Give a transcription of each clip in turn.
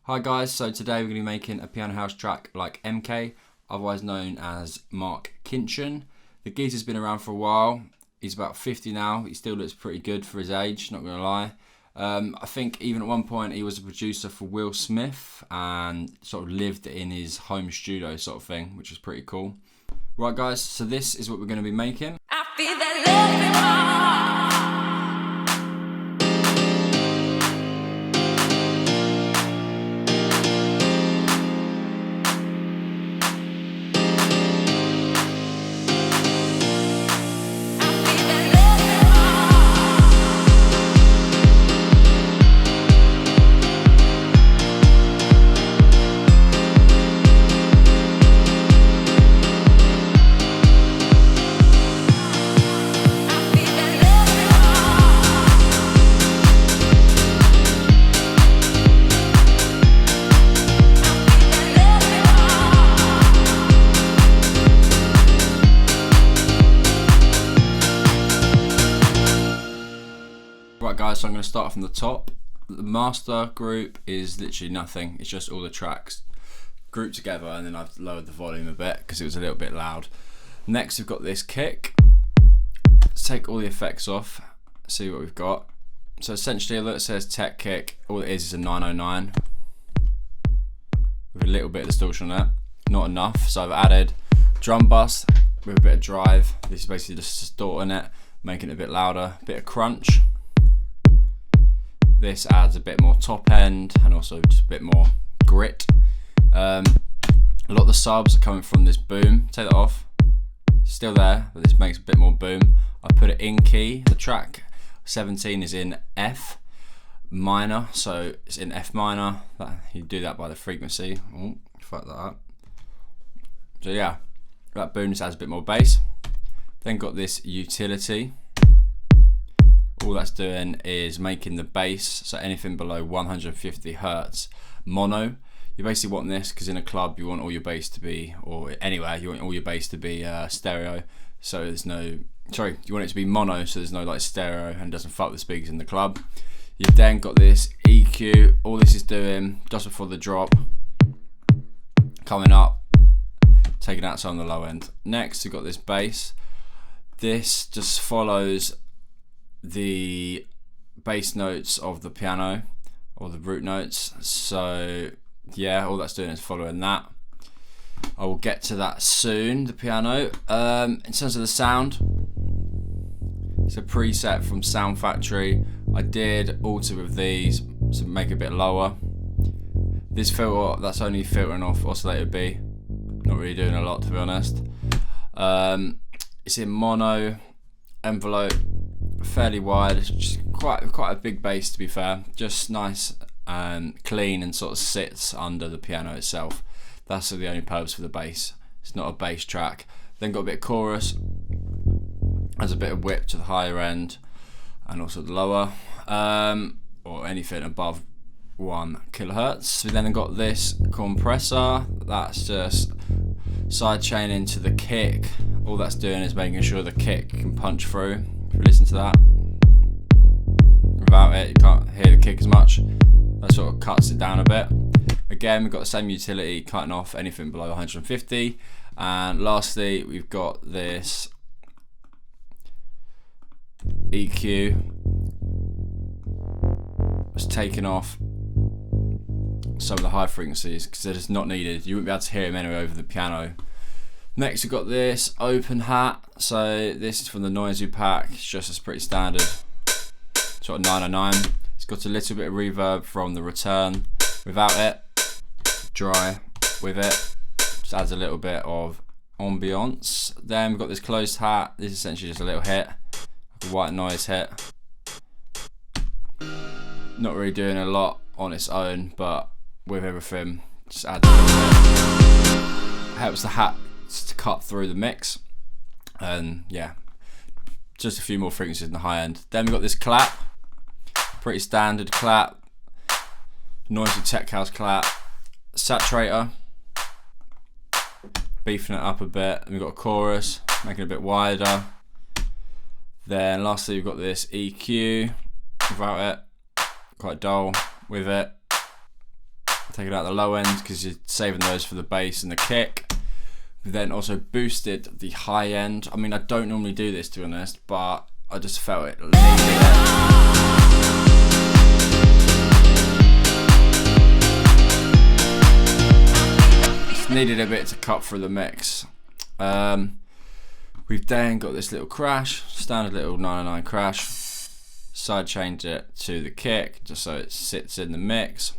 Hi guys, so today we're going to be making a piano house track like MK, otherwise known as Mark Kinchin. The geezer's been around for a while. He's about 50 now. He still looks pretty good for his age, not going to lie. I think even at one point he was a producer for Will Smith and sort of lived in his home studio sort of thing, which is pretty cool. Right guys, so this is what we're going to be making. I feel that love. Right guys, so I'm going to start from the top. The master group is literally nothing. It's just all the tracks grouped together, and then I've lowered the volume a bit because it was a little bit loud. Next we've got this kick. Let's take all the effects off, see what we've got. So essentially, although it says tech kick, all it is a 909 with a little bit of distortion on it. Not enough, so I've added drum bus with a bit of drive. This is basically just distorting it, making it a bit louder, a bit of crunch. This adds a bit more top end and also just a bit more grit. A lot of the subs are coming from this boom. Take that off. Still there, but this makes a bit more boom. I put it in key. The track 17 is in F minor, so it's in F minor. You do that by the frequency. Oh, fuck that up. So yeah, that boom just adds a bit more bass. Then got this utility. All that's doing is making the bass, so anything below 150 hertz mono. You basically want this because in a club you want all your bass to be, or anywhere you want all your bass to be stereo. So there's no, sorry, you want it to be mono, so there's no like stereo and doesn't fuck the speakers in the club. You've then got this EQ. All this is doing just before the drop, coming up, taking out some on the low end. Next, we've got this bass. This just follows the bass notes of the piano, or the root notes. So yeah, all that's doing is following that. I will get to that soon, the piano. In terms of the sound, it's a preset from Sound Factory. I did alter with these to make it a bit lower. This filter, that's only filtering off oscillator B, not really doing a lot to be honest. It's in mono envelope, fairly wide. It's just quite a big bass to be fair, just nice and clean and sort of sits under the piano itself. That's the only purpose for the bass. It's not a bass track. Then got a bit of chorus, has a bit of whip to the higher end and also the lower, or anything above 1 kilohertz. We then got this compressor. That's just side chain into the kick. All that's doing is making sure the kick can punch through. If you listen to that, without it you can't hear the kick as much. That sort of cuts it down a bit. Again, we've got the same utility, cutting off anything below 150. And lastly, we've got this EQ. It's taking off some of the high frequencies because it is not needed. You wouldn't be able to hear them anyway over the piano. Next we've got this open hat. So this is from the Noisy pack. It's just as pretty standard, sort of 909. It's got a little bit of reverb from the return. Without it, dry. With it, just adds a little bit of ambience. Then we've got this closed hat. This is essentially just a little hit, like a white noise hit. Not really doing a lot on its own, but with everything, just adds a little bit. Helps the hat to cut through the mix, and yeah, just a few more frequencies in the high end. Then we've got this clap, pretty standard clap, Noisy tech house clap, saturator, beefing it up a bit. And we've got a chorus, making it a bit wider. Then lastly we've got this EQ, without it, quite dull. With it, taking out the low end because you're saving those for the bass and the kick. We then also boosted the high end. I mean, I don't normally do this, to be honest, but I just felt it needed it. Just needed a bit to cut through the mix. We've then got this little crash, standard little 909 crash. Side change it to the kick just so it sits in the mix.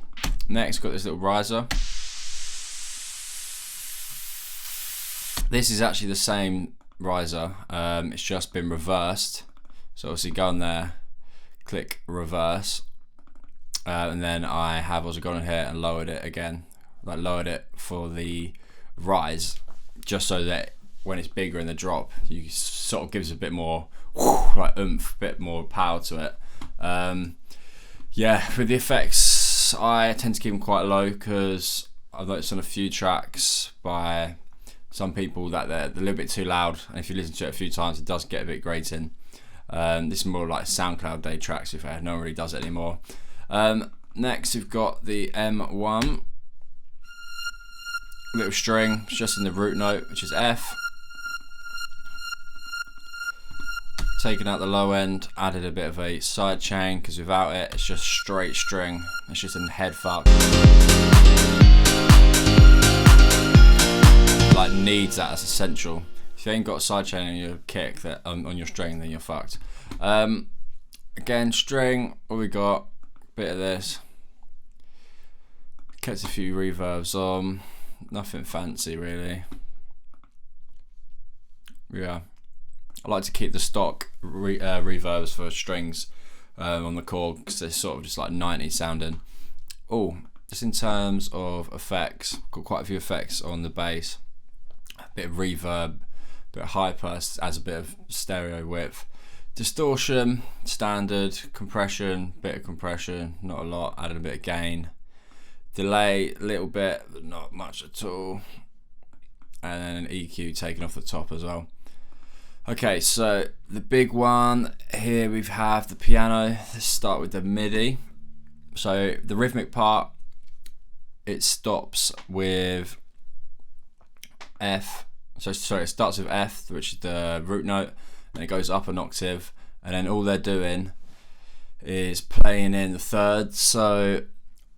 Next, got this little riser. This is actually the same riser, it's just been reversed. So obviously go on there, click reverse, and then I have also gone in here and lowered it again, like lowered it for the rise, just so that when it's bigger in the drop, you sort of gives a bit more like oomph, a bit more power to it. Yeah, with the effects, I tend to keep them quite low because I've noticed on a few tracks by some people that they're a little bit too loud, and if you listen to it a few times, it does get a bit grating. This is more like SoundCloud day tracks, if no one really does it anymore. Next, we've got the M1 little string, it's just in the root note, which is F. Taken out the low end, added a bit of a side chain because without it, it's just straight string. It's just a head fuck. Like needs that as essential. If you ain't got a side chain on your kick that on your string, then you're fucked. Again, string. What we got? Bit of this. Kept a few reverbs on. Nothing fancy really. Yeah. I like to keep the stock reverbs for strings on the chord because they're sort of just like 90s sounding. Oh, just in terms of effects, got quite a few effects on the bass. A bit of reverb, a bit of hyper, adds a bit of stereo width. Distortion, standard. Compression, bit of compression, not a lot, added a bit of gain. Delay, a little bit, but not much at all. And then an EQ taken off the top as well. Okay, so the big one here, we have the piano. Let's start with the MIDI. So the rhythmic part, it stops with F. So sorry, it starts with F, which is the root note, and it goes up an octave, and then all they're doing is playing in the thirds. So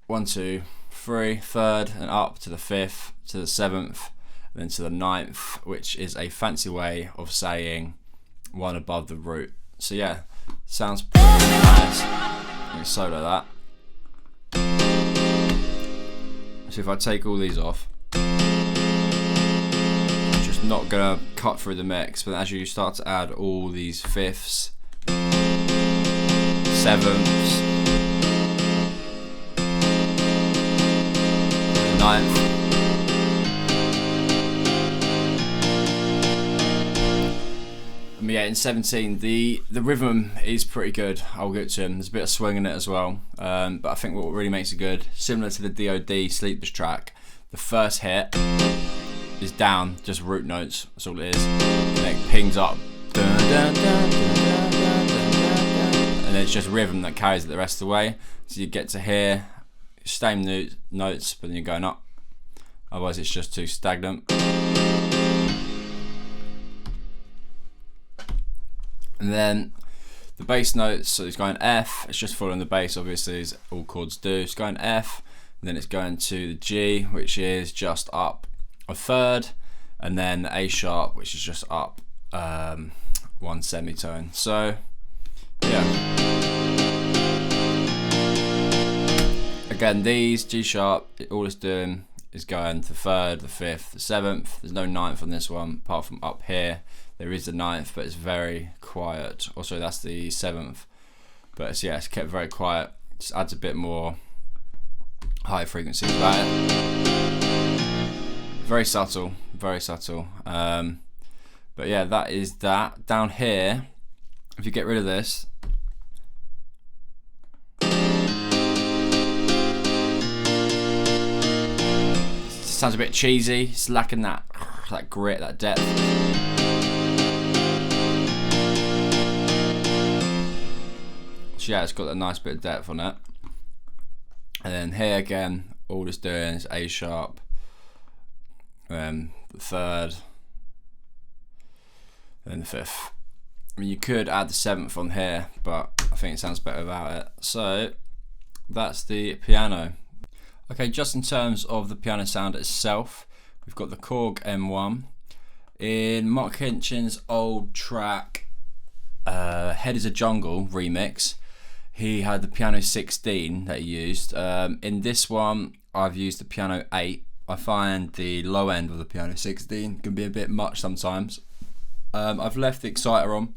1, 2, 3, third, and up to the 5th, to the 7th, and then to the 9th, which is a fancy way of saying one above the root. So yeah, sounds pretty nice. Let me solo that. So if I take all these off, it's just not gonna cut through the mix, but as you start to add all these 5ths, 7ths, 9th, yeah, in 17, the rhythm is pretty good. I'll get to him. There's a bit of swing in it as well. But I think what really makes it good, similar to the d.o.d. Sleepers track, the first hit is down, just root notes. That's all it is. And it pings up. And then it's just rhythm that carries it the rest of the way. So you get to hear same notes, but then you're going up. Otherwise, it's just too stagnant. And then the bass notes, so it's going F, it's just following the bass, obviously, as all chords do. It's going F, and then it's going to the G, which is just up a third, and then the A sharp, which is just up 1 semitone. So, yeah. Again, these, G sharp, all it's doing is going to the 3rd, the 5th, the 7th. There's no 9th on this one, apart from up here. There is the 9th, but it's very quiet. Also, that's the 7th. But it's, yeah, it's kept very quiet. Just adds a bit more high frequency about it. Very subtle, very subtle. But yeah, that is that. Down here, if you get rid of this, it sounds a bit cheesy. It's lacking that grit, that depth. Yeah, it's got a nice bit of depth on it. And then here again, all it's doing is A sharp, then the third, then the fifth. I mean, you could add the seventh on here, but I think it sounds better without it. So that's the piano. Okay, just in terms of the piano sound itself, we've got the Korg M1. In Mark Hinchin's old track, Head is a Jungle remix, he had the piano 16 that he used. In this one, I've used the piano 8. I find the low end of the piano 16 can be a bit much sometimes. I've left the exciter on.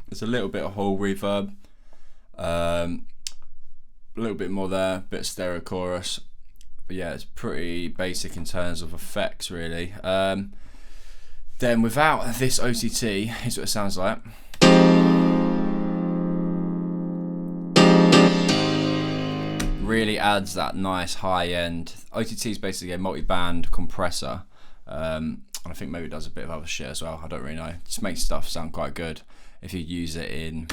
There's a little bit of hall reverb, a little bit more there, bit of stereo chorus, but yeah, it's pretty basic in terms of effects really. Then without this OTT, here's what it sounds like. Really adds that nice high end. OTT is basically a multi-band compressor. And I think maybe it does a bit of other shit as well. I don't really know. It just makes stuff sound quite good if you use it in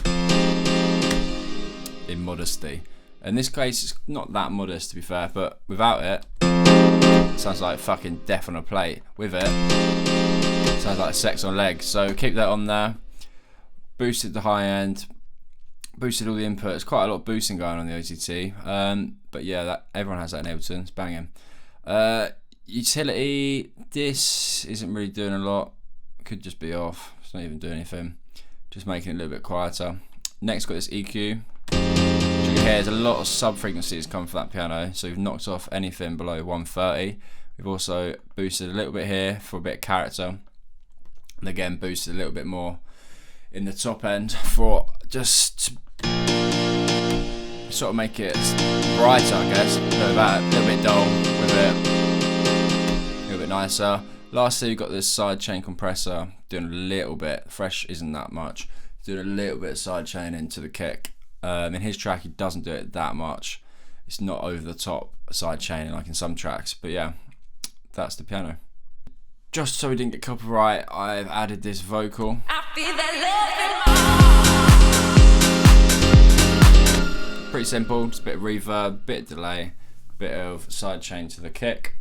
modesty. In this case, it's not that modest to be fair, but without it, it sounds like fucking Death on a Plate. With it, sounds like Sex on Legs. So keep that on there. Boosted the high end. Boosted all the inputs. Quite a lot of boosting going on the OTT. But yeah, that everyone has that in Ableton. It's banging. Utility. This isn't really doing a lot. Could just be off. It's not even doing anything. Just making it a little bit quieter. Next, got this EQ. You can hear there's a lot of sub frequencies coming from that piano. So we've knocked off anything below 130. We've also boosted a little bit here for a bit of character. And again, boosted a little bit more in the top end for just sort of make it brighter, I guess. A bit of that, a little bit dull with it, a little bit nicer. Lastly, we've got this sidechain compressor doing a little bit. Fresh isn't that much. Doing a little bit of sidechain into the kick. In his track, he doesn't do it that much. It's not over the top sidechaining like in some tracks. But yeah, that's the piano. Just so we didn't get copyright, I've added this vocal. I feel that love. Pretty simple, just a bit of reverb, bit of delay, bit of sidechain to the kick.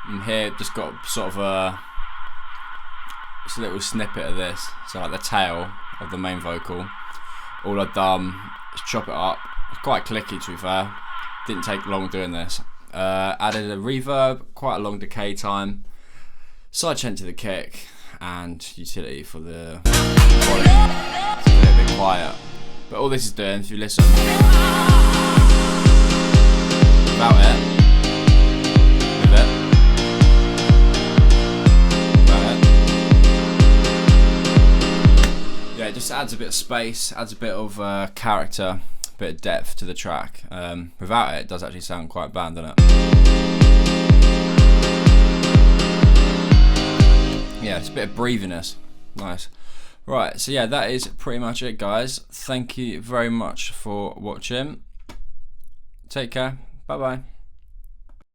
And here, just got sort of just a little snippet of this, so like the tail of the main vocal. All I've done is chop it up. It's quite clicky to be fair. Didn't take long doing this. Added a reverb, quite a long decay time, sidechain to the kick, and utility for the volume. It's a little bit quiet. But all this is doing, if you listen, without it, with it, without it, yeah, it just adds a bit of space, adds a bit of character, bit of depth to the track. Without it, it does actually sound quite bland, doesn't it? Yeah, it's a bit of breathiness. Nice. Right, so yeah, that is pretty much it, guys. Thank you very much for watching. Take care. Bye bye.